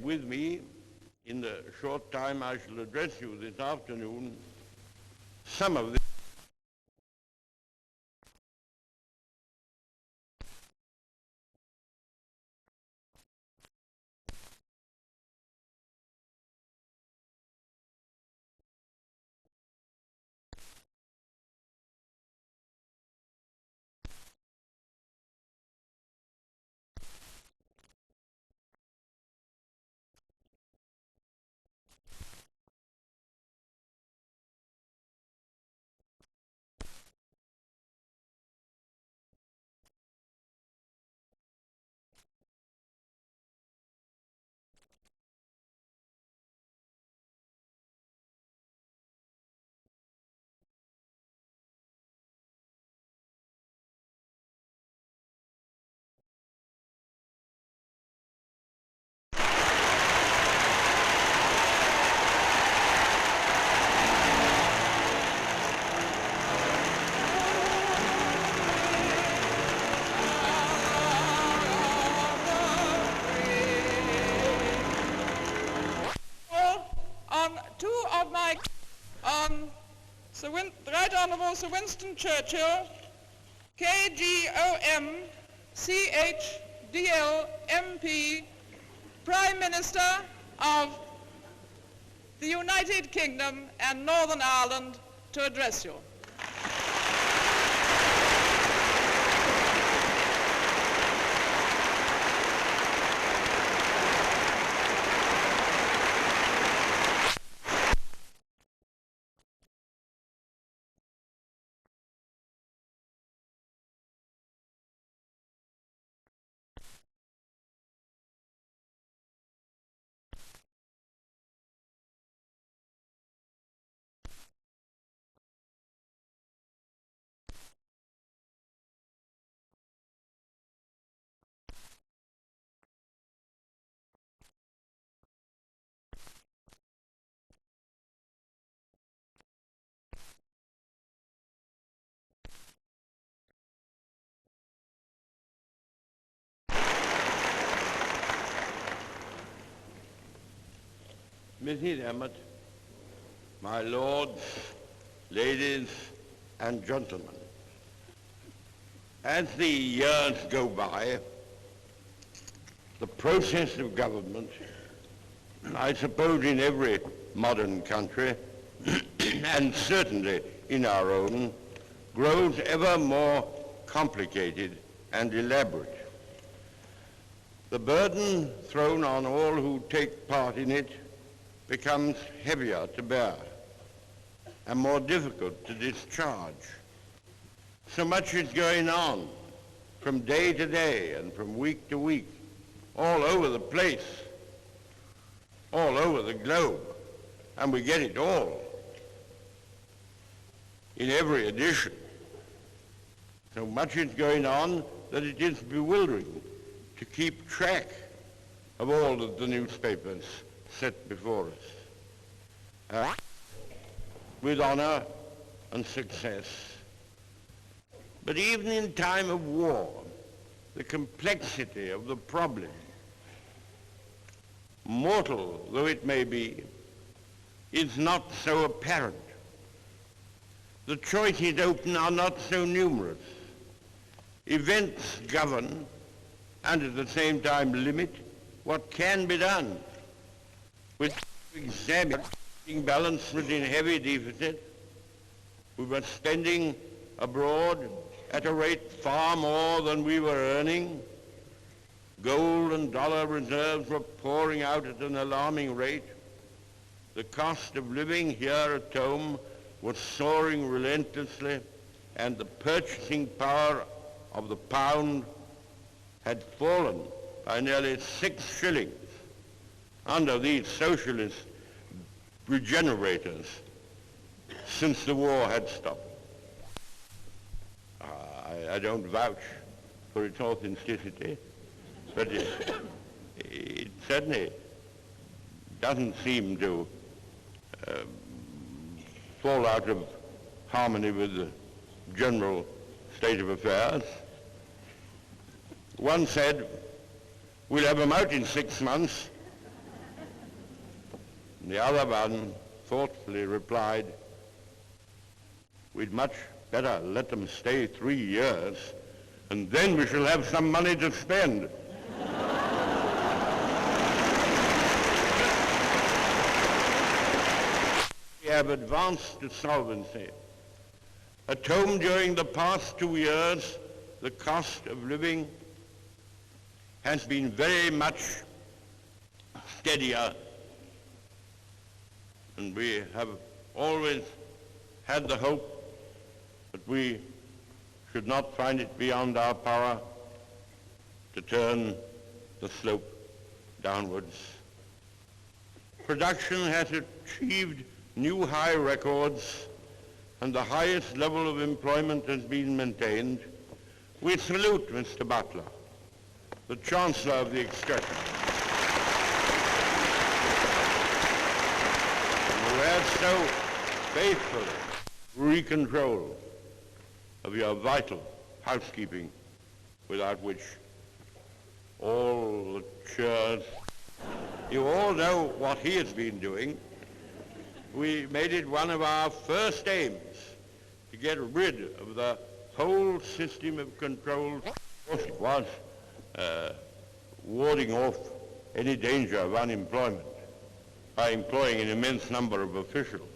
with me in the short time I shall address you this afternoon some of the Right Honourable Sir Winston Churchill, KGOM, CHDL, MP, Prime Minister of the United Kingdom and Northern Ireland, to address you. Mrs. Emmett, my lords, ladies, and gentlemen, as the years go by, the process of government, I suppose in every modern country, and certainly in our own, grows ever more complicated and elaborate. The burden thrown on all who take part in it becomes heavier to bear and more difficult to discharge. So much is going on from day to day and from week to week, all over the place, all over the globe, and we get it all in every edition. So much is going on that it is bewildering to keep track of all that the newspapers set before us, with honor and success. But even in time of war, the complexity of the problem, mortal though it may be, is not so apparent. The choices open are not so numerous. Events govern and at the same time limit what can be done. With examining balance within heavy deficit, we were spending abroad at a rate far more than we were earning. Gold and dollar reserves were pouring out at an alarming rate. The cost of living here at home was soaring relentlessly, and the purchasing power of the pound had fallen by nearly 6 shillings under these socialist regenerators since the war had stopped. I don't vouch for its authenticity, but it certainly doesn't seem to fall out of harmony with the general state of affairs. One said, we'll have them out in 6 months, And the other one thoughtfully replied, we'd much better let them stay 3 years, and then we shall have some money to spend. We have advanced to solvency. At home during the past 2 years, the cost of living has been very much steadier, and we have always had the hope that we should not find it beyond our power to turn the slope downwards. Production has achieved new high records, and the highest level of employment has been maintained. We salute Mr. Butler, the Chancellor of the Exchequer, who has so faithfully re-control of your vital housekeeping, without which all the chairs, you all know what he has been doing. We made it one of our first aims to get rid of the whole system of controls. It was warding off any danger of unemployment by employing an immense number of officials.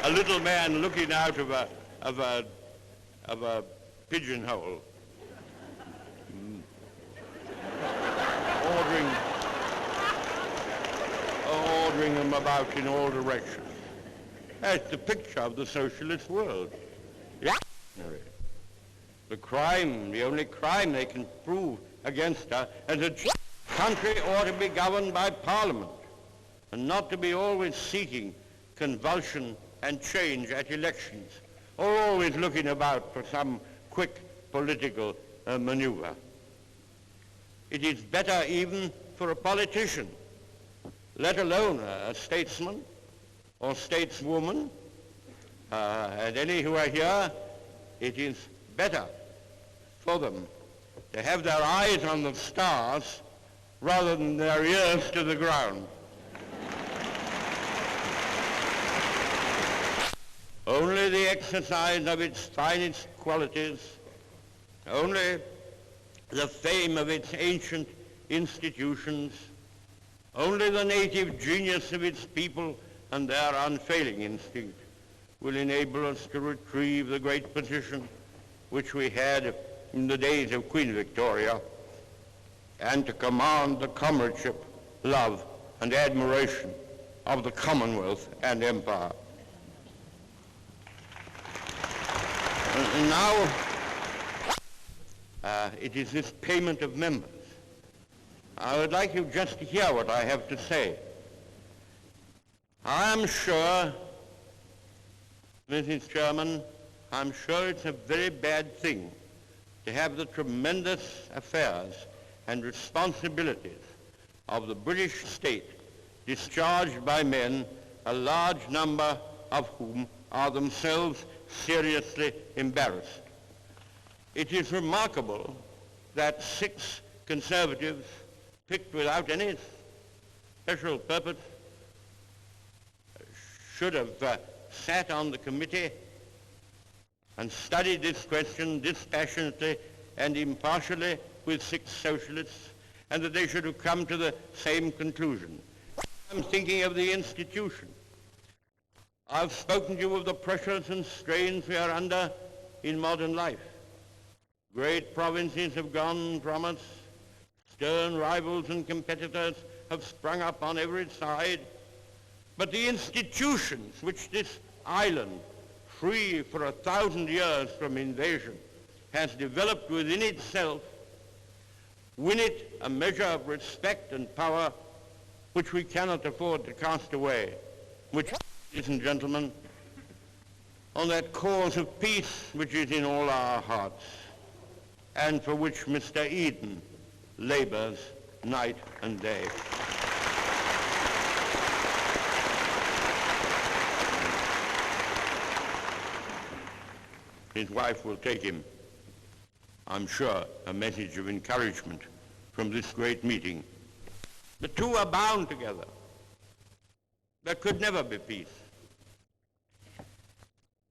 A little man looking out of a pigeonhole, ordering them about in all directions. That's the picture of the socialist world. The crime, the only crime they can prove against us as a country ought to be governed by Parliament, and not to be always seeking convulsion and change at elections, or always looking about for some quick political maneuver. It is better even for a politician, let alone a statesman or stateswoman, and any who are here, it is better for them to have their eyes on the stars rather than their ears to the ground. Only the exercise of its finest qualities, only the fame of its ancient institutions, only the native genius of its people and their unfailing instinct will enable us to retrieve the great position which we had in the days of Queen Victoria, and to command the comradeship, love, and admiration of the Commonwealth and Empire. And now, it is this payment of members. I would like you just to hear what I have to say. I am sure, Mrs. Chairman, I'm sure it's a very bad thing to have the tremendous affairs and responsibilities of the British state discharged by men, a large number of whom are themselves seriously embarrassed. It is remarkable that 6 Conservatives, picked without any special purpose, should have sat on the committee and studied this question dispassionately and impartially with 6 socialists, and that they should have come to the same conclusion. I'm thinking of the institution. I've spoken to you of the pressures and strains we are under in modern life. Great provinces have gone from us. Stern rivals and competitors have sprung up on every side. But the institutions which this island, free for 1,000 years from invasion, has developed within itself, win it a measure of respect and power which we cannot afford to cast away, which, ladies and gentlemen, on that cause of peace which is in all our hearts, and for which Mr. Eden labors night and day. His wife will take him, I'm sure, a message of encouragement from this great meeting. The two are bound together. There could never be peace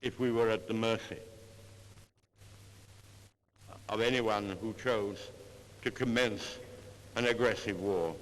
if we were at the mercy of anyone who chose to commence an aggressive war.